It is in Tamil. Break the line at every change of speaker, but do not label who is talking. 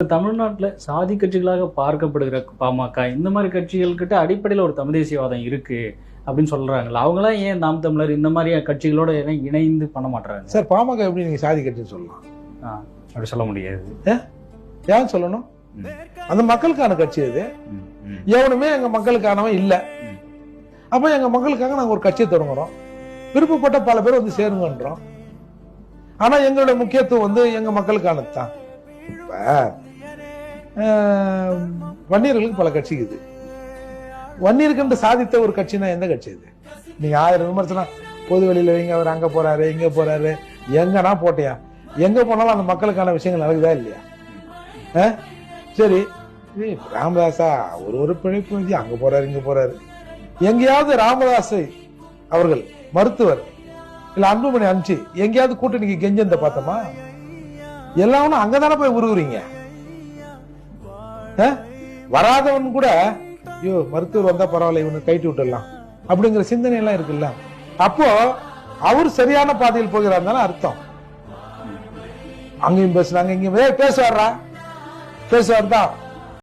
தமிழ்நாட்டுல சாதி கட்சிகளாக பார்க்கப்படுகிற பாமக இந்த மாதிரி கட்சிகள்கிட்ட அடிப்படையில் ஒரு தமிழ் தேசியவாதம் இருக்கு அப்படின்னு சொல்றாங்களா? அவங்களாம் ஏன் நாம் தமிழர் இந்த மாதிரி கட்சிகளோட இணைந்து பண்ண மாட்டாங்க?
சார், பாமக எப்படி நீங்க சாதி கட்சின்னு சொல்லலாம்?
அப்படி சொல்ல முடியாது.
ஏன் சொல்லணும்? அந்த மக்களுக்கான கட்சி அது. எவனுமே எங்க மக்களுக்கானவன் இல்ல. அப்ப எங்க மக்களுக்காக நாங்க ஒரு கட்சியை தொடங்குறோம். விருப்பப்பட்ட பல பேர் வந்து சேருங்கன்றோம். ஆனா எங்களோட முக்கியத்துவம் வந்து எங்க மக்களுக்கானது தான். இப்ப வன்னியர்களுக்கு பல கட்சி இருக்குது. வன்னியருக்கு சாதித்த ஒரு கட்சினா எந்த கட்சி இது? நீங்க 1000 விமர்சனம் பொது வெளியில வைங்க, அவர் அங்க போறாரு இங்க போறாரு, எங்கன்னா போட்டியா? எங்க போனாலும் அந்த மக்களுக்கான விஷயங்கள் நடக்குதா இல்லையா? சரி, ராமதாஸா ஒரு பிழைப்பு அங்க போறாரு இங்க போறாரு. எங்கேயாவது ராமதாஸை அவர்கள் மருத்துவர் இல்ல அன்புமணி அனுப்பிச்சு எங்கேயாவது கூட்டணிக்கு கெஞ்சந்த பார்த்தோமா? எல்லாம் அங்கதானே போய் உருவுறீங்க. வராதவன் கூட ஐயோ மருத்துவர் வந்தா பரவாயில்ல, இவனு கைட்டு விட்டுடலாம் அப்படிங்கிற சிந்தனை எல்லாம் இருக்குல்ல. அப்போ அவர் சரியான பாதையில் போகிறார் தானே அர்த்தம். அங்கேயும் பேசுறாங்க இங்கேயும் பேசுவாரா? பேசுவார் தான்.